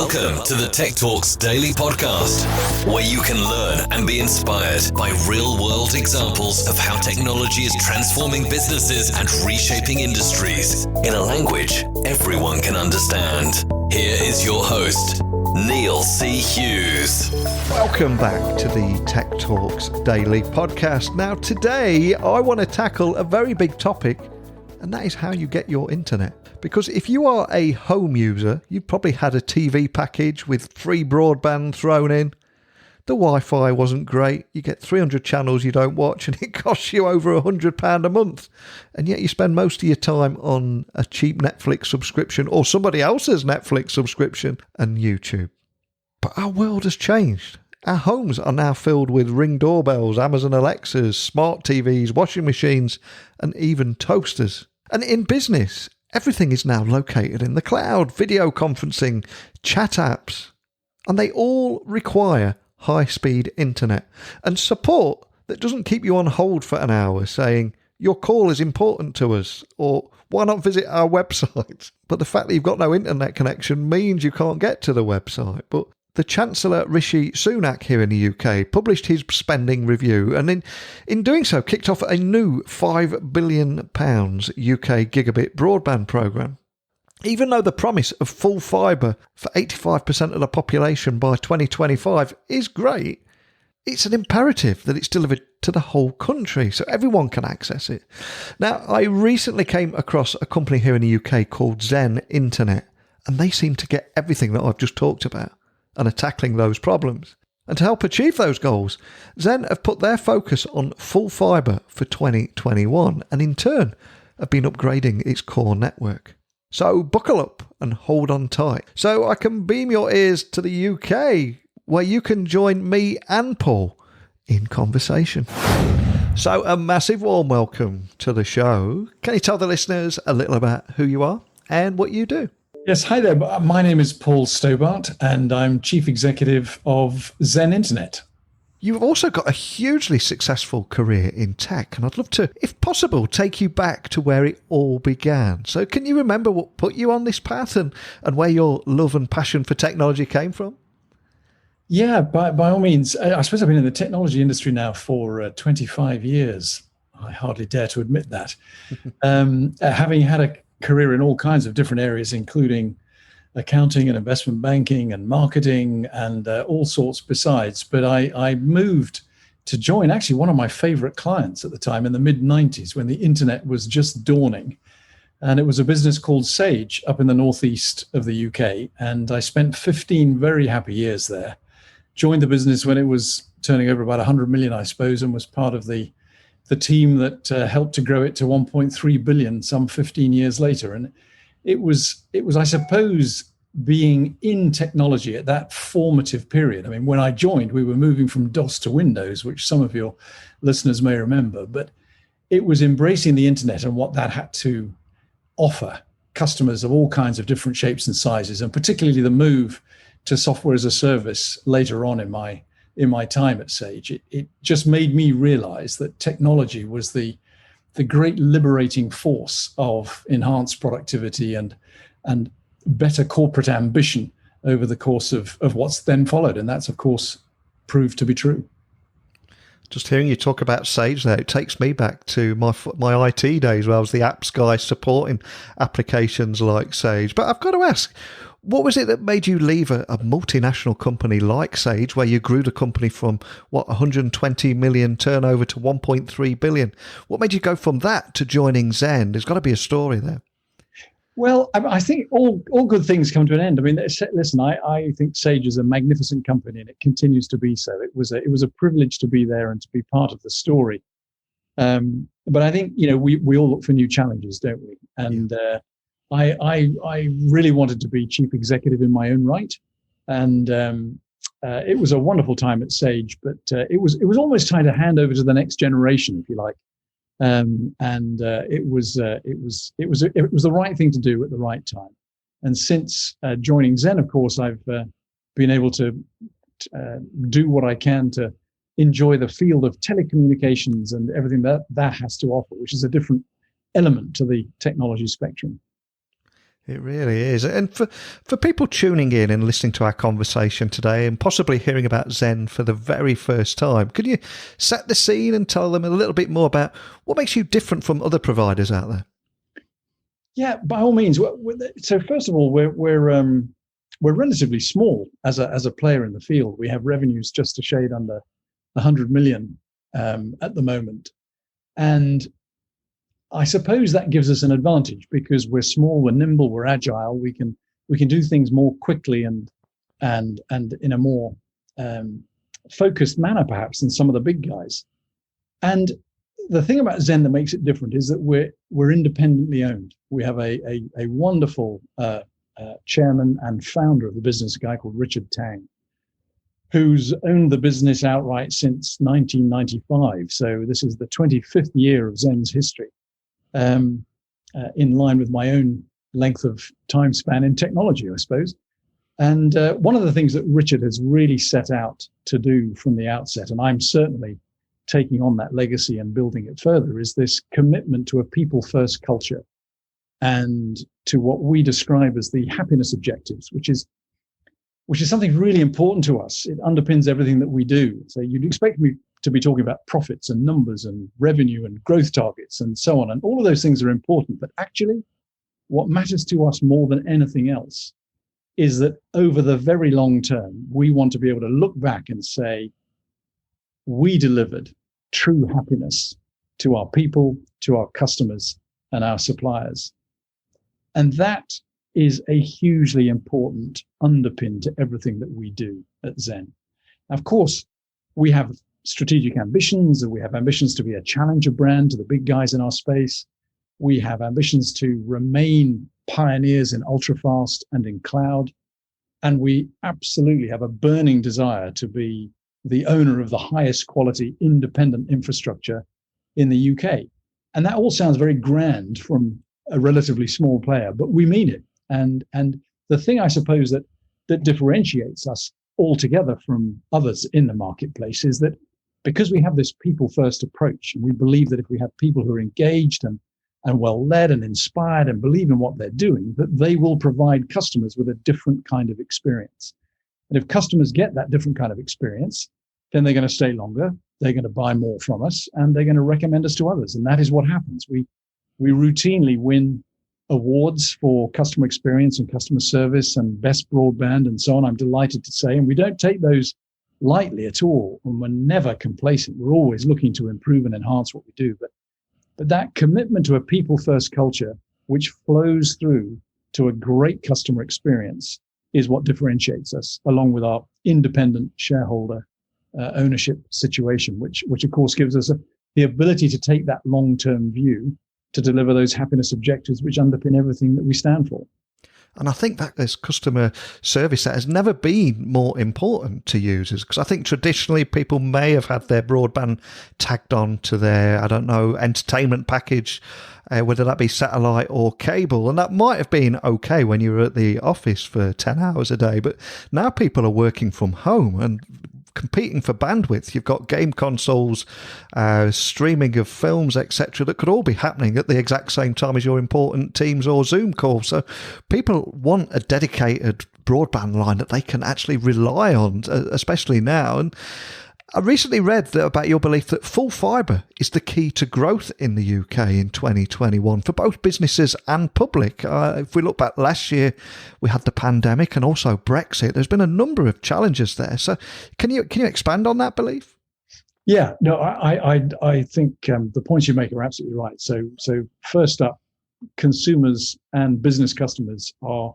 Welcome to the Tech Talks Daily Podcast, where you can learn and be inspired by real-world examples of how technology is transforming businesses and reshaping industries in a language everyone can understand. Here is your host, Neil C. Hughes. Welcome back to the Tech Talks Daily Podcast. Now, today I want to tackle a very big topic, and that is how you get your internet. Because if you are a home user, you've probably had a TV package with free broadband thrown in. The Wi-Fi wasn't great. You get 300 channels you don't watch and it costs you over £100 a month. And yet you spend most of your time on a cheap Netflix subscription or somebody else's Netflix subscription and YouTube. But our world has changed. Our homes are now filled with Ring doorbells, Amazon Alexas, smart TVs, washing machines, and even toasters. And in business, everything is now located in the cloud, video conferencing, chat apps, and they all require high-speed internet and support that doesn't keep you on hold for an hour saying, your call is important to us, or why not visit our website? But the fact that you've got no internet connection means you can't get to the website. But the Chancellor Rishi Sunak here in the UK published his spending review and in doing so kicked off a new £5 billion UK Gigabit Broadband Programme. Even though the promise of full fibre for 85% of the population by 2025 is great, it's an imperative that it's delivered to the whole country so everyone can access it. Now, I recently came across a company here in the UK called Zen Internet, and they seem to get everything that I've just talked about and are tackling those problems. And to help achieve those goals, Zen have put their focus on full fibre for 2021 and in turn have been upgrading its core network. So buckle up and hold on tight so I can beam your ears to the UK where you can join me and Paul in conversation. So a massive warm welcome to the show. Can you tell the listeners a little about who you are and what you do? Yes, hi there. My name is Paul Stobart, and I'm Chief Executive of Zen Internet. You've also got a hugely successful career in tech, and I'd love to, if possible, take you back to where it all began. So can you remember what put you on this path and where your love and passion for technology came from? Yeah, by all means. I suppose I've been in the technology industry now for 25 years. I hardly dare to admit that. Having had a career in all kinds of different areas, including accounting and investment banking and marketing and all sorts besides. But I moved to join actually one of my favorite clients at the time in the mid-90s when the internet was just dawning. And it was a business called Sage up in the northeast of the UK. And I spent 15 very happy years there. Joined the business when it was turning over about 100 million, I suppose, and was part of the team that helped to grow it to 1.3 billion some 15 years later. And it was, I suppose, being in technology at that formative period. I mean, when I joined, we were moving from DOS to Windows, which some of your listeners may remember, but it was embracing the internet and what that had to offer customers of all kinds of different shapes and sizes, and particularly the move to software as a service later on in my time at Sage. It just made me realize that technology was the great liberating force of enhanced productivity and better corporate ambition over the course of what's then followed. And that's, of course, proved to be true. Just hearing you talk about Sage there, it takes me back to my IT days where I was the apps guy supporting applications like Sage. But I've got to ask, what was it that made you leave a multinational company like Sage, where you grew the company from, 120 million turnover to 1.3 billion? What made you go from that to joining Zen? There's got to be a story there. Well, I think all good things come to an end. I mean, listen, I think Sage is a magnificent company, and it continues to be so. It was a privilege to be there and to be part of the story. But I think, we all look for new challenges, don't we? And I really wanted to be chief executive in my own right, and it was a wonderful time at Sage. But it was almost time to hand over to the next generation, if you like. It was the right thing to do at the right time. And since joining Zen, of course, I've been able to do what I can to enjoy the field of telecommunications and everything that has to offer, which is a different element to the technology spectrum. It really is. And for people tuning in and listening to our conversation today and possibly hearing about Zen for the very first time, could you set the scene and tell them a little bit more about what makes you different from other providers out there? Yeah, by all means. So first of all, we're relatively small as a player in the field. We have revenues just a shade under 100 million at the moment. And I suppose that gives us an advantage because we're small, we're nimble, we're agile. We can do things more quickly and in a more focused manner, perhaps, than some of the big guys. And the thing about Zen that makes it different is that we're independently owned. We have a wonderful chairman and founder of the business, a guy called Richard Tang, who's owned the business outright since 1995. So this is the 25th year of Zen's history. In line with my own length of time span in technology, I suppose. And one of the things that Richard has really set out to do from the outset, and I'm certainly taking on that legacy and building it further, is this commitment to a people-first culture and to what we describe as the happiness objectives, which is something really important to us. It underpins everything that we do. So you'd expect me to be talking about profits and numbers and revenue and growth targets and so on. And all of those things are important. But actually, what matters to us more than anything else is that over the very long term, we want to be able to look back and say, we delivered true happiness to our people, to our customers, and our suppliers. And that is a hugely important underpin to everything that we do at Zen. Of course, we have strategic ambitions, and we have ambitions to be a challenger brand to the big guys in our space. We have ambitions to remain pioneers in ultra-fast and in cloud. And we absolutely have a burning desire to be the owner of the highest quality independent infrastructure in the UK. And that all sounds very grand from a relatively small player, but we mean it. And the thing I suppose that differentiates us altogether from others in the marketplace is that because we have this people-first approach, and we believe that if we have people who are engaged and well-led and inspired and believe in what they're doing, that they will provide customers with a different kind of experience. And if customers get that different kind of experience, then they're going to stay longer, they're going to buy more from us, and they're going to recommend us to others. And that is what happens. We routinely win awards for customer experience and customer service and best broadband and so on, I'm delighted to say. And we don't take those lightly at all, and we're never complacent. We're always looking to improve and enhance what we do. But that commitment to a people-first culture, which flows through to a great customer experience, is what differentiates us, along with our independent shareholder ownership situation, which of course gives us the ability to take that long-term view to deliver those happiness objectives which underpin everything that we stand for. And I think that this customer service that has never been more important to users, because I think traditionally people may have had their broadband tagged on to their, entertainment package, whether that be satellite or cable. And that might have been okay when you were at the office for 10 hours a day. But now people are working from home and competing for bandwidth. You've got game consoles, streaming of films, etc., that could all be happening at the exact same time as your important Teams or Zoom call. So people want a dedicated broadband line that they can actually rely on, especially now. And I recently read about your belief that full-fibre is the key to growth in the UK in 2021 for both businesses and public. If we look back last year, we had the pandemic and also Brexit. There's been a number of challenges there. So can you expand on that belief? Yeah, no, I think the points you make are absolutely right. So first up, consumers and business customers are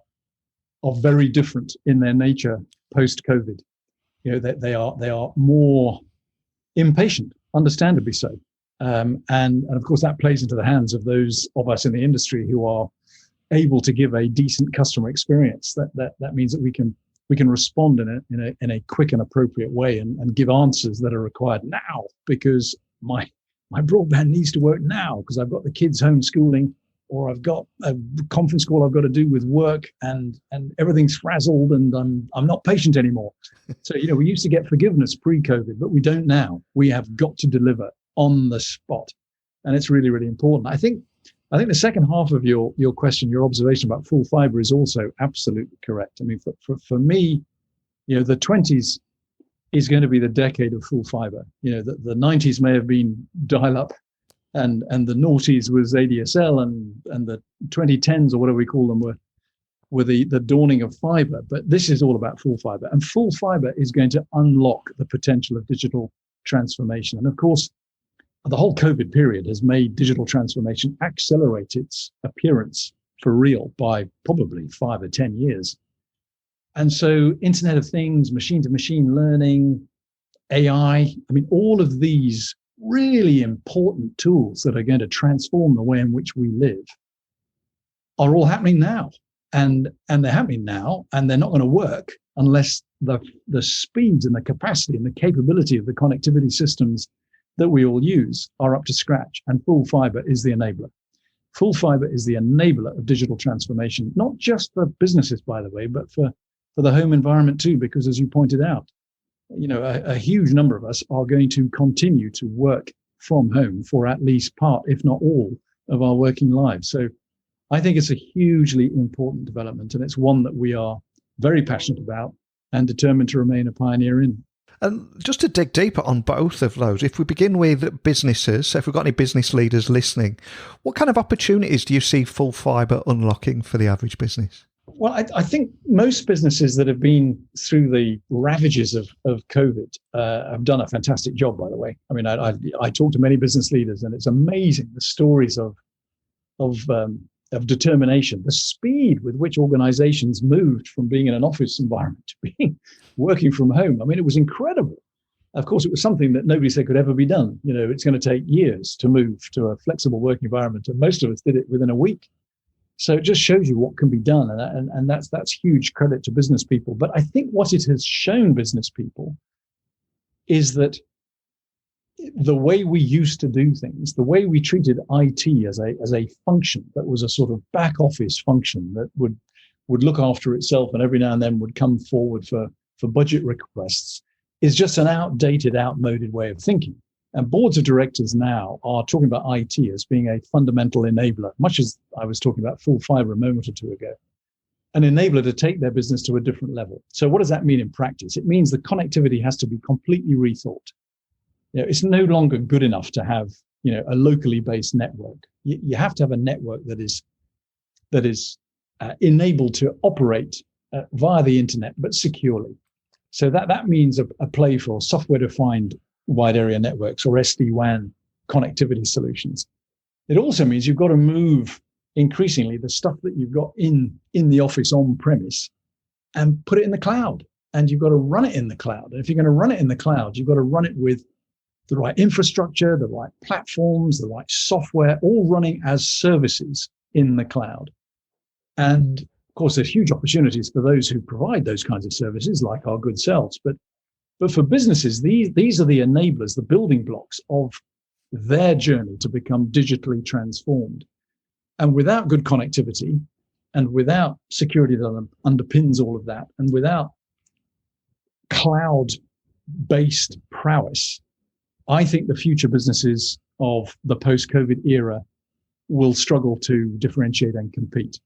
very different in their nature post-COVID. You know, they are more impatient, understandably so, and of course that plays into the hands of those of us in the industry who are able to give a decent customer experience. That means that we can respond in a quick and appropriate way and give answers that are required now, because my broadband needs to work now because I've got the kids homeschooling, or I've got a conference call I've got to do with work, and everything's frazzled, and I'm not patient anymore. So, we used to get forgiveness pre-COVID, but we don't now. We have got to deliver on the spot. And it's really, really important. I think I think the second half of your question, your observation about full fibre is also absolutely correct. I mean, for me, the 20s is going to be the decade of full fibre. The 90s may have been dial-up, and the noughties was ADSL, and the 2010s, or whatever we call them, were the dawning of fibre. But this is all about full fibre, and full fibre is going to unlock the potential of digital transformation. And of course, the whole COVID period has made digital transformation accelerate its appearance for real by probably 5 or 10 years. And so Internet of Things, machine-to-machine learning, AI, I mean, all of these really important tools that are going to transform the way in which we live are all happening now. And they're happening now, and they're not going to work unless the speeds and the capacity and the capability of the connectivity systems that we all use are up to scratch. And full fibre is the enabler. Full fibre is the enabler of digital transformation, not just for businesses, by the way, but for the home environment too, because as you pointed out, a huge number of us are going to continue to work from home for at least part, if not all, of our working lives. So I think it's a hugely important development, and it's one that we are very passionate about and determined to remain a pioneer in. And just to dig deeper on both of those, if we begin with businesses, so if we've got any business leaders listening, what kind of opportunities do you see full fibre unlocking for the average business? Well, I think most businesses that have been through the ravages of COVID have done a fantastic job, by the way. I mean, I talk to many business leaders, and it's amazing the stories of determination, the speed with which organizations moved from being in an office environment to being working from home. I mean, it was incredible. Of course, it was something that nobody said could ever be done. It's going to take years to move to a flexible work environment, and most of us did it within a week. So it just shows you what can be done, and that's huge credit to business people. But I think what it has shown business people is that the way we used to do things, the way we treated IT as a function that was a sort of back office function that would look after itself and every now and then would come forward for budget requests, is just an outdated, outmoded way of thinking. And boards of directors now are talking about IT as being a fundamental enabler, much as I was talking about full fibre a moment or two ago, an enabler to take their business to a different level. So what does that mean in practice? It means the connectivity has to be completely rethought. It's no longer good enough to have, a locally based network. You have to have a network that is enabled to operate via the internet, but securely. So that means a play for software-defined wide area networks, or SD-WAN connectivity solutions. It also means you've got to move increasingly the stuff that you've got in the office on premise and put it in the cloud. And you've got to run it in the cloud. And if you're going to run it in the cloud, you've got to run it with the right infrastructure, the right platforms, the right software, all running as services in the cloud. And of course, there's huge opportunities for those who provide those kinds of services, like our good selves. But for businesses, these are the enablers, the building blocks of their journey to become digitally transformed. And without good connectivity, and without security that underpins all of that, and without cloud-based prowess, I think the future businesses of the post-COVID era will struggle to differentiate and compete.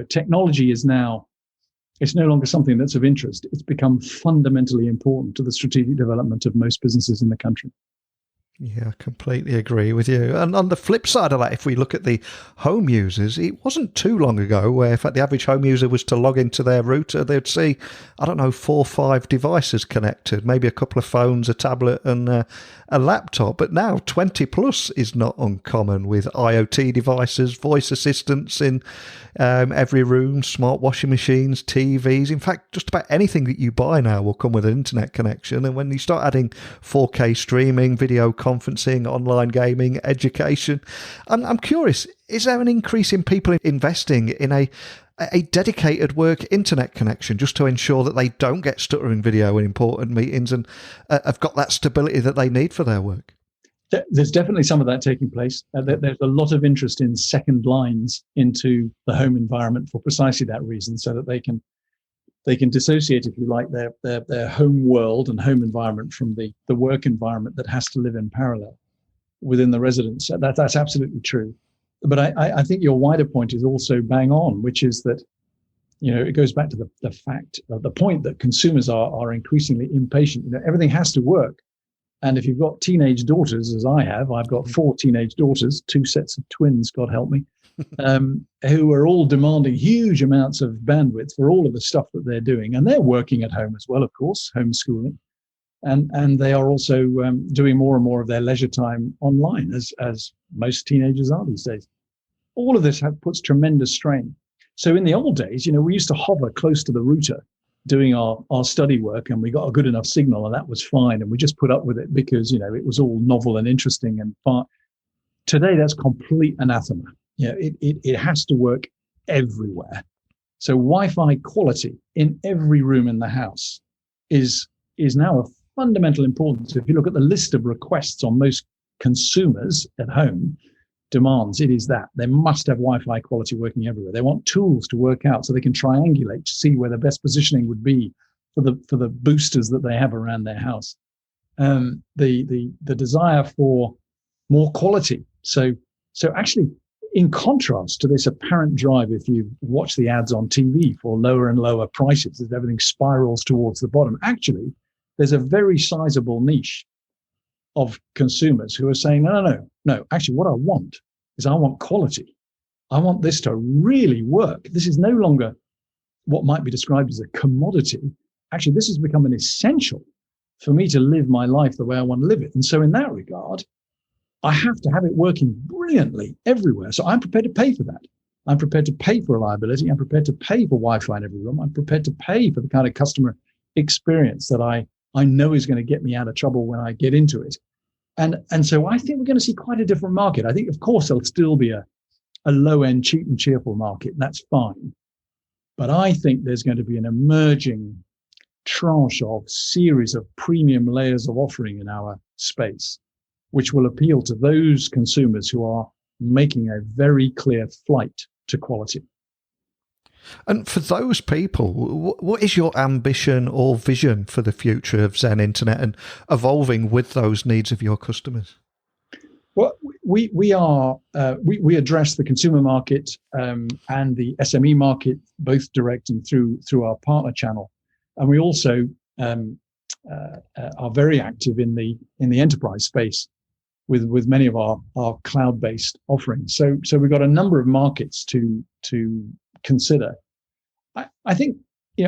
Technology is now, it's no longer something that's of interest. It's become fundamentally important to the strategic development of most businesses in the country. Yeah, I completely agree with you. And on the flip side of that, if we look at the home users, it wasn't too long ago where, in fact, the average home user was to log into their router, they'd see, 4 or 5 devices connected, maybe a couple of phones, a tablet and a laptop. But now 20 plus is not uncommon, with IoT devices, voice assistants in every room, smart washing machines, TVs. In fact, just about anything that you buy now will come with an internet connection. And when you start adding 4K streaming, video conferencing, online gaming, education, I'm curious, is there an increase in people investing in a dedicated work internet connection just to ensure that they don't get stuttering video in important meetings and have got that stability that they need for their work? There's definitely some of that taking place. There's a lot of interest in second lines into the home environment for precisely that reason, so that they can dissociate, if you like, their home world and home environment from the work environment that has to live in parallel within the residence. That's absolutely true. But I think your wider point is also bang on, which is that, it goes back to the fact, the point that consumers are increasingly impatient. Everything has to work. And if you've got teenage daughters, as I have, I've got 4 teenage daughters, 2 sets of twins, God help me, who are all demanding huge amounts of bandwidth for all of the stuff that they're doing. And they're working at home as well, of course, homeschooling. And they are also doing more and more of their leisure time online, as most teenagers are these days. All of this puts tremendous strain. So in the old days, we used to hover close to the router doing our study work, and we got a good enough signal, and that was fine. And we just put up with it because, it was all novel and interesting and fun. Today, that's complete anathema. It has to work everywhere. So Wi-Fi quality in every room in the house is now of fundamental importance. If you look at the list of requests on most consumers at home, demands, it is that they must have Wi-Fi quality working everywhere. They want tools to work out so they can triangulate to see where the best positioning would be for the boosters that they have around their house. The desire for more quality. So actually, in contrast to this apparent drive, if you watch the ads on TV for lower and lower prices, as everything spirals towards the bottom, actually, there's a very sizable niche of consumers who are saying, no, actually what I want is I want quality. I want this to really work. This is no longer what might be described as a commodity. Actually, this has become an essential for me to live my life the way I want to live it. And so in that regard, I have to have it working brilliantly everywhere. So I'm prepared to pay for that. I'm prepared to pay for reliability. I'm prepared to pay for Wi-Fi in every room. I'm prepared to pay for the kind of customer experience that I know is going to get me out of trouble when I get into it. And so I think we're going to see quite a different market. I think, of course, there'll still be a low-end, cheap and cheerful market, and that's fine. But I think there's going to be an emerging tranche of series of premium layers of offering in our space, which will appeal to those consumers who are making a very clear flight to quality. And for those people, what is your ambition or vision for the future of Zen Internet and evolving with those needs of your customers? Well, we address the consumer market and the SME market, both direct and through our partner channel, and we also are very active in the enterprise space with many of our cloud-based offerings. So we've got a number of markets to consider. I think,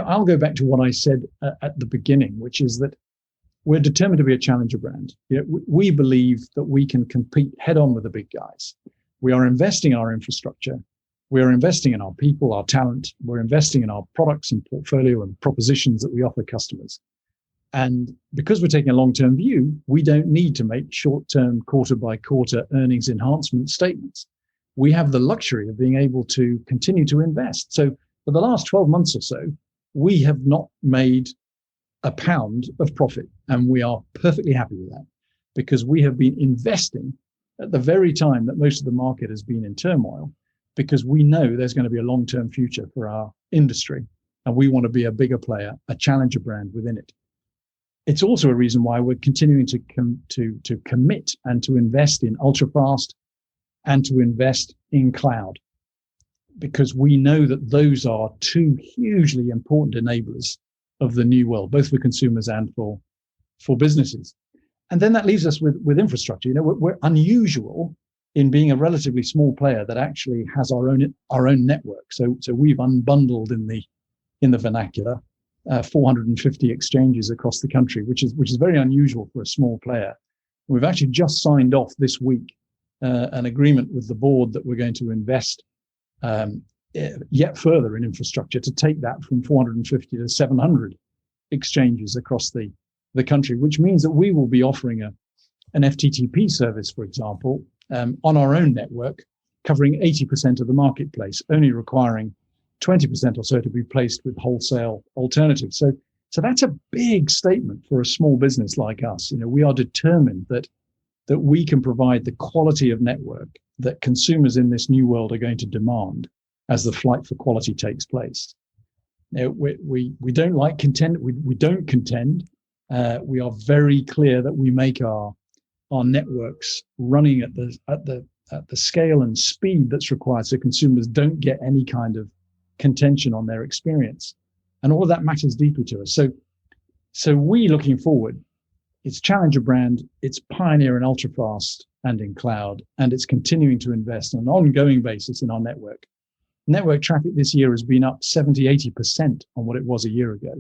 I'll go back to what I said at the beginning, which is that we're determined to be a challenger brand. We believe that we can compete head on with the big guys. We are investing in our infrastructure. We are investing in our people, our talent. We're investing in our products and portfolio and propositions that we offer customers. And because we're taking a long-term view, we don't need to make short-term, quarter-by-quarter earnings enhancement statements. We have the luxury of being able to continue to invest. So for the last 12 months or so, we have not made a pound of profit, and we are perfectly happy with that because we have been investing at the very time that most of the market has been in turmoil, because we know there's going to be a long-term future for our industry, and we want to be a bigger player, a challenger brand within it. It's also a reason why we're continuing to commit and to invest in ultra-fast and to invest in cloud, because we know that those are 2 hugely important enablers of the new world, both for consumers and for businesses. And then that leaves us with infrastructure. We're unusual in being a relatively small player that actually has our own network. So we've unbundled in the vernacular 450 exchanges across the country, which is very unusual for a small player. We've actually just signed off this week an agreement with the board that we're going to invest yet further in infrastructure to take that from 450 to 700 exchanges across the country, which means that we will be offering an FTTP service, for example, on our own network, covering 80% of the marketplace, only requiring 20% or so to be placed with wholesale alternatives. So that's a big statement for a small business like us. We are determined that we can provide the quality of network that consumers in this new world are going to demand as the flight for quality takes place. We don't like contend. We don't contend. We are very clear that we make our networks running at at the scale and speed that's required so consumers don't get any kind of contention on their experience. And all of that matters deeply to us. So we, looking forward, it's challenger brand, it's pioneer in ultra-fast and in cloud, and it's continuing to invest on an ongoing basis in our network. Network traffic this year has been up 70, 80% on what it was a year ago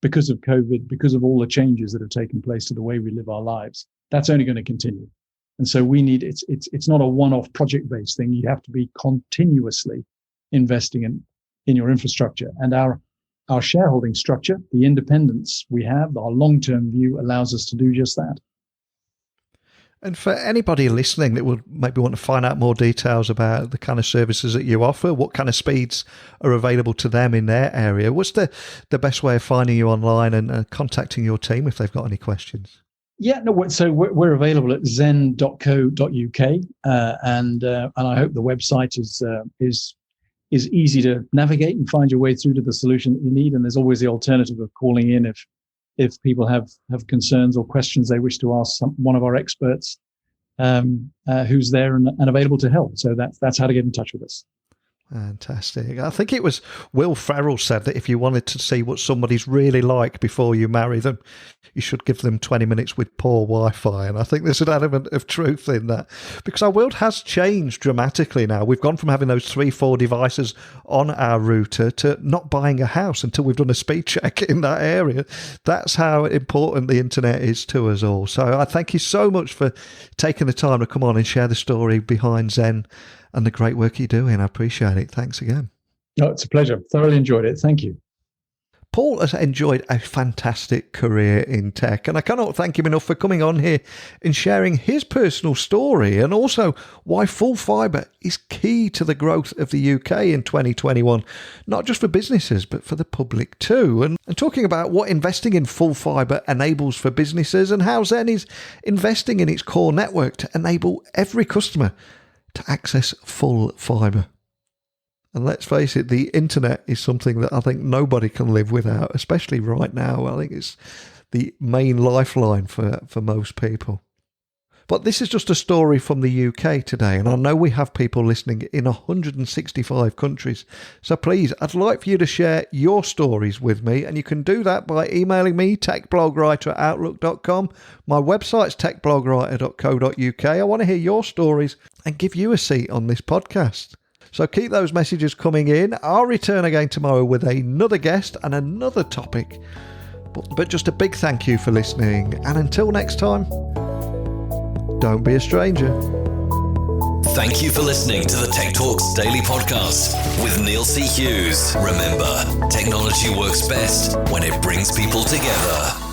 because of COVID, because of all the changes that have taken place to the way we live our lives. That's only going to continue. And so we need, it's not a one-off project-based thing. You have to be continuously investing in your infrastructure. And our shareholding structure, the independence we have, our long-term view allows us to do just that. And for anybody listening that would maybe want to find out more details about the kind of services that you offer, what kind of speeds are available to them in their area, what's the best way of finding you online and contacting your team if they've got any questions? Yeah, no. So we're available at zen.co.uk, and I hope the website is easy to navigate and find your way through to the solution that you need. And there's always the alternative of calling in if people have concerns or questions they wish to ask one of our experts who's there and available to help. So that's how to get in touch with us. Fantastic. I think it was Will Ferrell said that if you wanted to see what somebody's really like before you marry them, you should give them 20 minutes with poor Wi-Fi. And I think there's an element of truth in that, because our world has changed dramatically now. We've gone from having those 3-4 devices on our router to not buying a house until we've done a speed check in that area. That's how important the internet is to us all. So I thank you so much for taking the time to come on and share the story behind Zen and the great work you're doing. I appreciate it. Thanks again. No, it's a pleasure. Thoroughly enjoyed it. Thank you. Paul has enjoyed a fantastic career in tech, and I cannot thank him enough for coming on here and sharing his personal story and also why full fibre is key to the growth of the UK in 2021, not just for businesses, but for the public too. And talking about what investing in full fibre enables for businesses and how Zen is investing in its core network to enable every customer to access full fibre. And let's face it, the internet is something that I think nobody can live without, especially right now. I think it's the main lifeline for most people. But this is just a story from the UK today, and I know we have people listening in 165 countries. So please, I'd like for you to share your stories with me, and you can do that by emailing me, techblogwriter@outlook.com. My website's techblogwriter.co.uk. I want to hear your stories and give you a seat on this podcast. So keep those messages coming in. I'll return again tomorrow with another guest and another topic. But just a big thank you for listening, and until next time, don't be a stranger. Thank you for listening to the Tech Talks Daily Podcast with Neil C. Hughes. Remember, technology works best when it brings people together.